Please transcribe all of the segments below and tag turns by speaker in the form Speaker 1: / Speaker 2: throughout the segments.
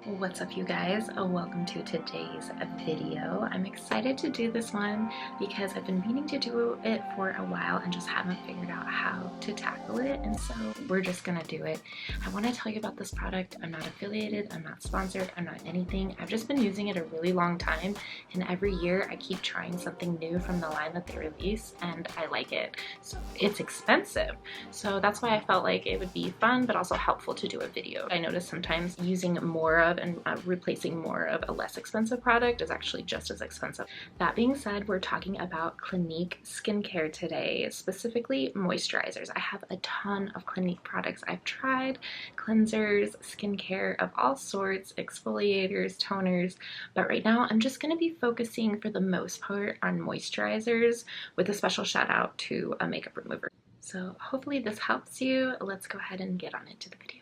Speaker 1: What's up, you guys? Welcome to today's video. I'm excited to do this one because I've been meaning to do it for a while and just haven't figured out how to tackle it, and so we're just gonna do it. I want to tell you about this product. I'm not affiliated, I'm not sponsored, I'm not anything. I've just been using it a really long time, and every year I keep trying something new from the line that they release, and I like it. So it's expensive, so that's why I felt like it would be fun but also helpful to do a video. I noticed sometimes using more of and replacing more of a less expensive product is actually just as expensive. That being said, we're talking about Clinique skincare today, specifically moisturizers. I have a ton of Clinique products I've tried, cleansers, skincare of all sorts, exfoliators, toners, but right now I'm just going to be focusing for the most part on moisturizers, with a special shout out to a makeup remover. So hopefully this helps you. Let's go ahead and get on into the video.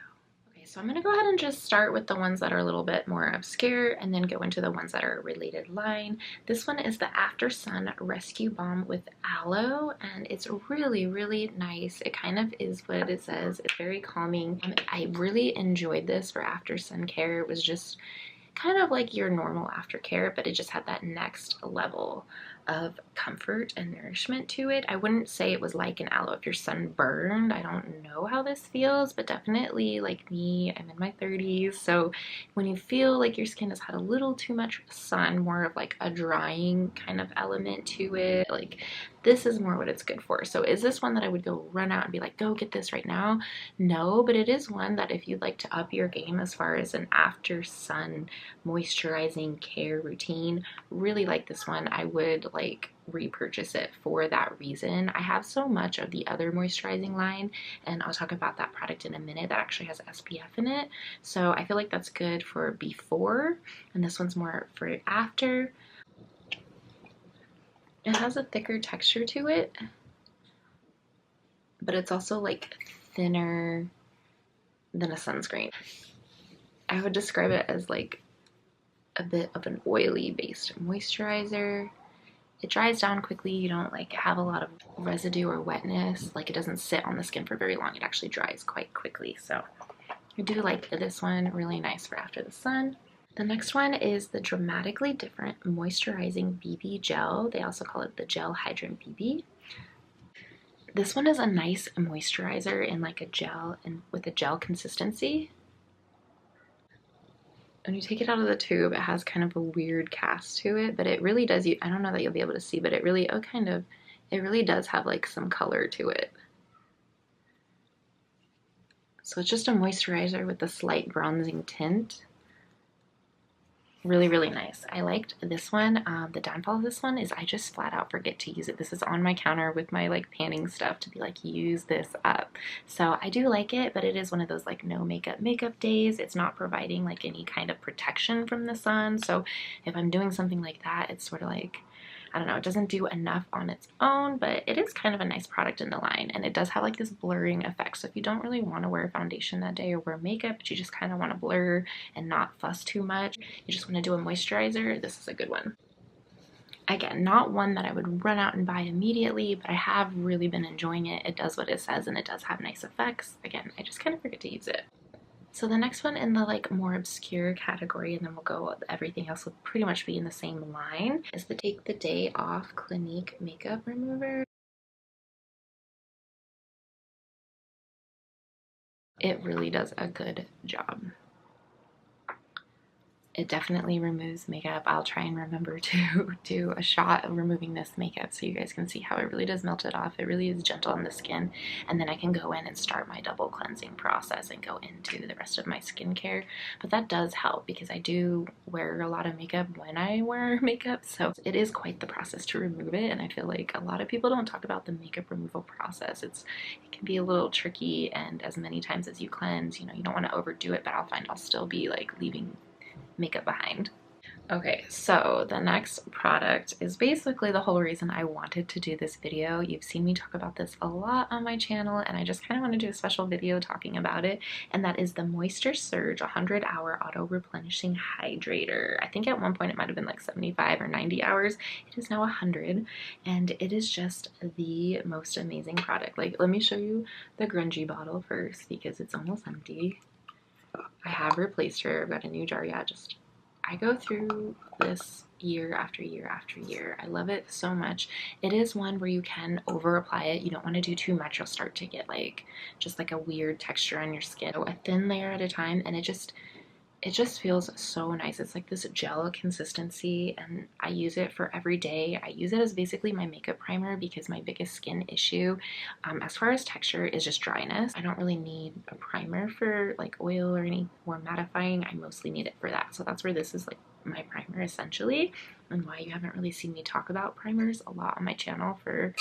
Speaker 1: So I'm going to go ahead and just start with the ones that are a little bit more obscure and then go into the ones that are a related line. This one is the After Sun Rescue Balm with Aloe, and it's really nice. It kind of is what it says. It's very calming. I really enjoyed this for after sun care. It was just kind of like your normal aftercare, but it just had that next level of comfort and nourishment to it. I wouldn't say it was like an aloe if you're sunburned. I don't know how this feels, but definitely like me, I'm in my 30s. So when you feel like your skin has had a little too much sun, more of like a drying kind of element to it, like this is more what it's good for. So is this one that I would go run out and be like, go get this right now? No, but it is one that if you'd like to up your game as far as an after sun moisturizing care routine, really like this one. I would like repurchase it for that reason. I have so much of the other moisturizing line, and I'll talk about that product in a minute, that actually has SPF in it. So I feel like that's good for before, and this one's more for after. It has a thicker texture to it, but it's also like thinner than a sunscreen. I would describe it as like a bit of an oily based moisturizer. It dries down quickly. You don't like have a lot of residue or wetness. Like it doesn't sit on the skin for very long. It actually dries quite quickly. So I do like this one. Really nice for after the sun. The next one is the Dramatically Different Moisturizing BB Gel. They also call it the Gel Hydrant BB. This one is a nice moisturizer in like a gel and with a gel consistency. When you take it out of the tube, it has kind of a weird cast to it, but it really does, I don't know that you'll be able to see, but it really, it really does have like some color to it. So it's just a moisturizer with a slight bronzing tint. Really nice. I liked this one. The downfall of this one is I just flat out forget to use it. This is on my counter with my like panning stuff to be like, use this up. So I do like it, but it is one of those like no makeup days. It's not providing like any kind of protection from the sun. So if I'm doing something like that, it's sort of like, I don't know, it doesn't do enough on its own, but it is kind of a nice product in the line, and it does have like this blurring effect. So if you don't really want to wear foundation that day or wear makeup, but you just kind of want to blur and not fuss too much, you just want to do a moisturizer, this is a good one. Again, not one that I would run out and buy immediately, but I have really been enjoying it. It does what it says and it does have nice effects. Again, I just kind of forget to use it. So the next one in the like more obscure category, and then we'll go, everything else will pretty much be in the same line, is the Take the Day Off Clinique Makeup Remover. It really does a good job. It definitely removes makeup. I'll try and remember to do a shot of removing this makeup so you guys can see how it really does melt it off. It really is gentle on the skin, and then I can go in and start my double cleansing process and go into the rest of my skincare. But that does help because I do wear a lot of makeup when I wear makeup, so it is quite the process to remove it, and I feel like a lot of people don't talk about the makeup removal process. It can be a little tricky, and as many times as you cleanse, you know, you don't want to overdo it, but I'll find I'll still be like leaving makeup behind. Okay, so the next product is basically the whole reason I wanted to do this video. You've seen me talk about this a lot on my channel, and I just kind of want to do a special video talking about it, and that is the Moisture Surge 100-hour auto replenishing hydrator. I think at one point it might have been like 75 or 90 hours. It is now 100, and it is just the most amazing product. Like, let me show you the grungy bottle first because it's almost empty. I have replaced her. I've got a new jar. Yeah, just I go through this year after year after year. I love it so much. It is one where you can over apply it. You don't want to do too much. You'll start to get like just like a weird texture on your skin. So a thin layer at a time, and it just feels so nice. It's like this gel consistency, and I use it for every day. I use it as basically my makeup primer because my biggest skin issue, as far as texture, is just dryness. I don't really need a primer for like oil or any more mattifying. I mostly need it for that. So that's where this is like my primer essentially, and why you haven't really seen me talk about primers a lot on my channel for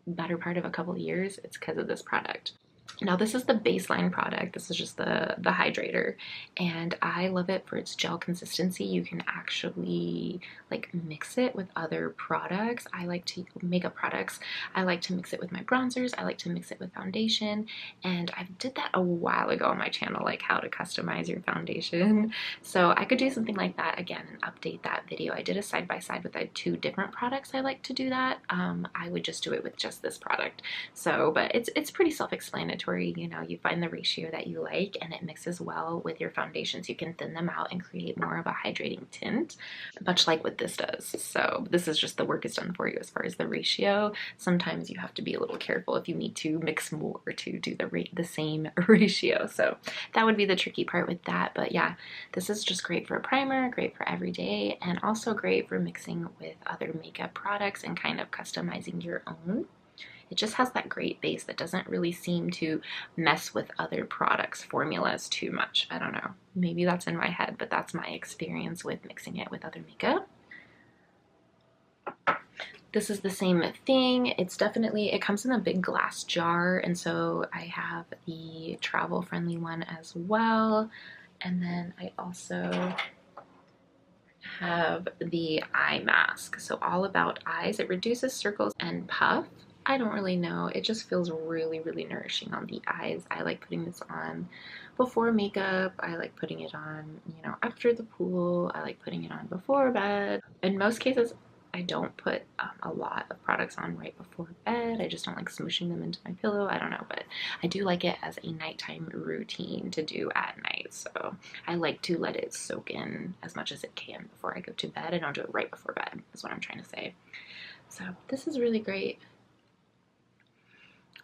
Speaker 1: the better part of a couple of years. It's because of this product. Now this is the baseline product. This is just the hydrator, and I love it for its gel consistency. You can actually like mix it with other products. I like to makeup products. I like to mix it with my bronzers. I like to mix it with foundation, and I did that a while ago on my channel, like how to customize your foundation. So I could do something like that again and update that video. I did a side by side with two different products. I like to do that. I would just do it with just this product. So, but it's pretty self-explanatory. You know, you find the ratio that you like and it mixes well with your foundations. You can thin them out and create more of a hydrating tint, much like what this does. So this is just the work is done for you as far as the ratio. Sometimes you have to be a little careful if you need to mix more to do the same ratio. So that would be the tricky part with that. But yeah, this is just great for a primer, great for every day, and also great for mixing with other makeup products and kind of customizing your own. It just has that great base that doesn't really seem to mess with other products' formulas too much. I don't know. Maybe that's in my head, but that's my experience with mixing it with other makeup. This is the same thing. It's definitely, it comes in a big glass jar, and so I have the travel-friendly one as well. And then I also have the eye mask. So all about eyes. It reduces circles and puff. I don't really know. It just feels really, really nourishing on the eyes. I like putting this on before makeup. I like putting it on, you know, after the pool. I like putting it on before bed. In most cases, I don't put a lot of products on right before bed. I just don't like smooshing them into my pillow. I don't know, but I do like it as a nighttime routine to do at night. So I like to let it soak in as much as it can before I go to bed. I don't do it right before bed, is what I'm trying to say. So this is really great.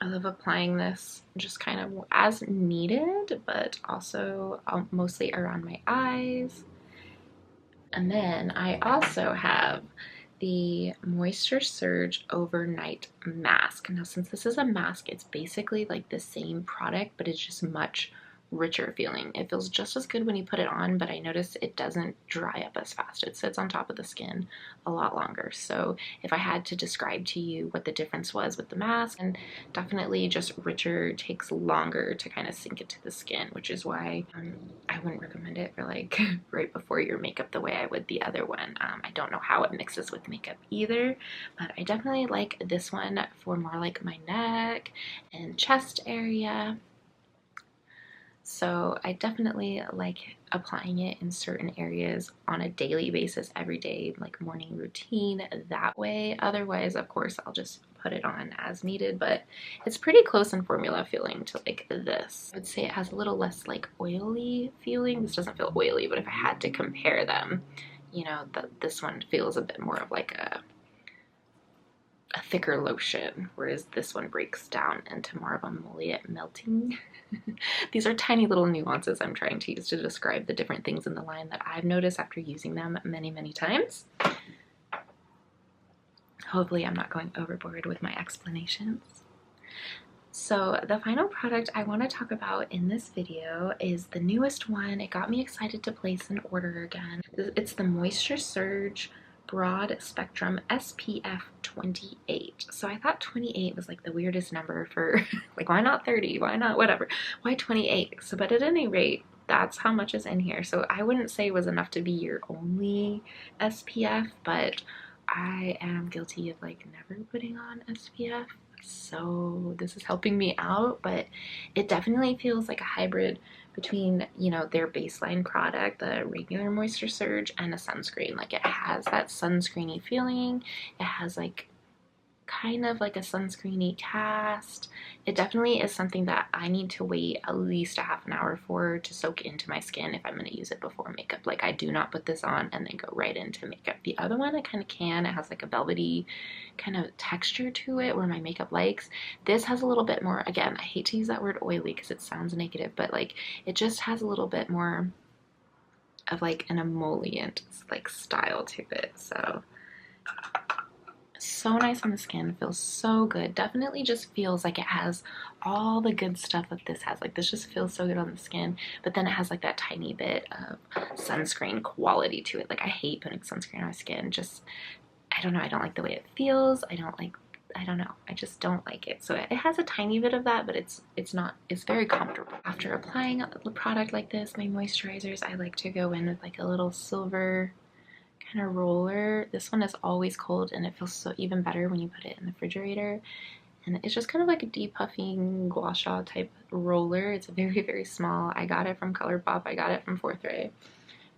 Speaker 1: I love applying this just kind of as needed, but also mostly around my eyes. And then I also have the Moisture Surge Overnight Mask. Now, since this is a mask, it's basically like the same product, but it's just much richer feeling. It feels just as good when you put it on, but I notice it doesn't dry up as fast. It sits on top of the skin a lot longer. So if I had to describe to you what the difference was with the mask, and definitely just richer, takes longer to kind of sink into the skin, which is why I wouldn't recommend it for like right before your makeup the way I would the other one. I don't know how it mixes with makeup either, but I definitely like this one for more like my neck and chest area. So I definitely like applying it in certain areas on a daily basis, every day, like morning routine that way. Otherwise, of course, I'll just put it on as needed, but it's pretty close in formula feeling to like this. I would say it has a little less like oily feeling. This doesn't feel oily, but if I had to compare them, you know, this one feels a bit more of like a thicker lotion, whereas this one breaks down into more of a emollient melting. These are tiny little nuances I'm trying to use to describe the different things in the line that I've noticed after using them many, many times. Hopefully I'm not going overboard with my explanations. So the final product I want to talk about in this video is the newest one. It got me excited to place an order again. It's the Moisture Surge Broad Spectrum SPF 28. So I thought 28 was like the weirdest number for like, why not 30? Why not whatever? Why 28? So, but at any rate, that's how much is in here. So I wouldn't say it was enough to be your only SPF, but I am guilty of like never putting on SPF. So this is helping me out, but it definitely feels like a hybrid between, you know, their baseline product, the regular Moisture Surge, and a sunscreen. Like it has that sunscreeny feeling. It has like kind of like a sunscreeny cast. It definitely is something that I need to wait at least a half an hour for to soak into my skin if I'm going to use it before makeup. Like, I do not put this on and then go right into makeup. The other one I kind of can. It has like a velvety kind of texture to it where my makeup likes. This has a little bit more, again, I hate to use that word oily because it sounds negative, but like it just has a little bit more of like an emollient like style to it. So nice on the skin, feels so good. Definitely just feels like it has all the good stuff that this has. Like, this just feels so good on the skin, but then it has like that tiny bit of sunscreen quality to it. Like, I hate putting sunscreen on my skin. Just, I don't know, I don't like the way it feels. I don't know, I just don't like it. So it has a tiny bit of that, but it's very comfortable. After applying a product like this, my moisturizers, I like to go in with like a little silver kind of roller. This one is always cold and it feels so even better when you put it in the refrigerator. And it's just kind of like a depuffing gua sha type roller. It's very, very small. I got it from ColourPop. I got it from Fourth Ray.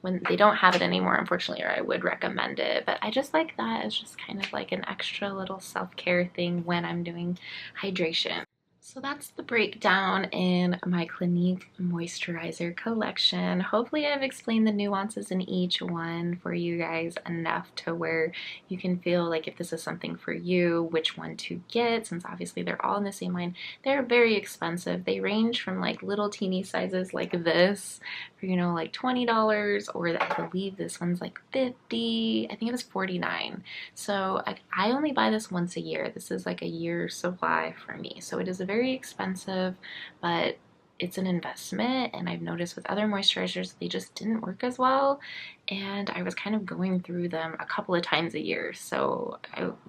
Speaker 1: When they don't have it anymore, unfortunately, or I would recommend it. But I just like that. It's just kind of like an extra little self-care thing when I'm doing hydration. So that's the breakdown in my Clinique moisturizer collection. Hopefully I've explained the nuances in each one for you guys enough to where you can feel like if this is something for you, which one to get, since obviously they're all in the same line. They're very expensive. They range from like little teeny sizes like this for, you know, like $20, or I believe this one's like 50. I think it was 49. So I only buy this once a year. This is like a year's supply for me. So it is a very expensive, but it's an investment. And I've noticed with other moisturizers, they just didn't work as well. And I was kind of going through them a couple of times a year. So,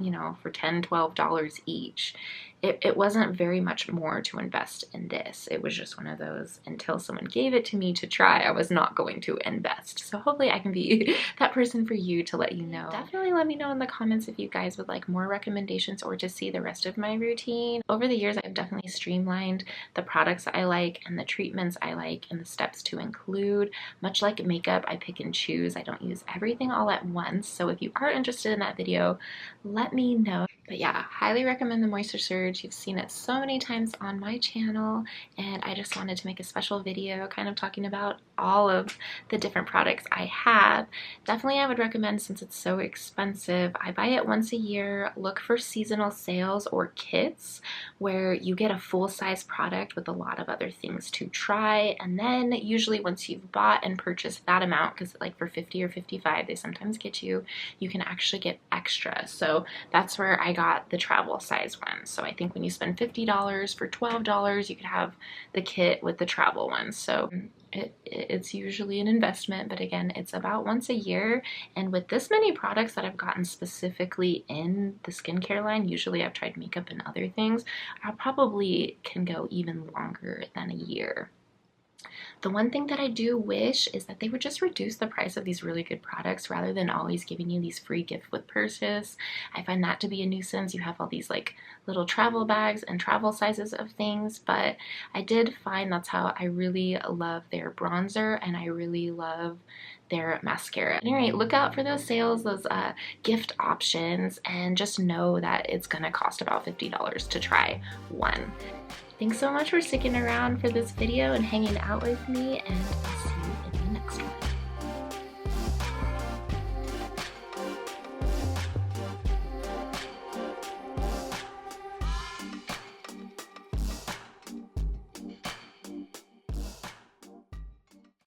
Speaker 1: you know, for $10, $12 each, it wasn't very much more to invest in this. It was just one of those, until someone gave it to me to try, I was not going to invest. So hopefully I can be that person for you to let you know. Definitely let me know in the comments if you guys would like more recommendations or to see the rest of my routine. Over the years, I've definitely streamlined the products I like and the treatments I like and the steps to include. Much like makeup, I pick and choose. I don't use everything all at once. So if you are interested in that video, let me know. But yeah, highly recommend the Moisture Surge. You've seen it so many times on my channel, and I just wanted to make a special video kind of talking about all of the different products I have. Definitely I would recommend, since it's so expensive, I buy it once a year. Look for seasonal sales or kits where you get a full-size product with a lot of other things to try, and then usually once you've bought and purchased that amount, because like for 50 or 55 they sometimes get you can actually get extra. So that's where I got the travel size one. So I think when you spend $50 for $12, you could have the kit with the travel one. So it's usually an investment, but again, it's about once a year. And with this many products that I've gotten specifically in the skincare line, usually I've tried makeup and other things, I probably can go even longer than a year. The one thing that I do wish is that they would just reduce the price of these really good products rather than always giving you these free gift with purchase. I find that to be a nuisance. You have all these like little travel bags and travel sizes of things, but I did find that's how I really love their bronzer and I really love their mascara. Anyway, look out for those sales, those gift options, and just know that it's gonna cost about $50 to try one. Thanks so much for sticking around for this video and hanging out with me, and I'll see you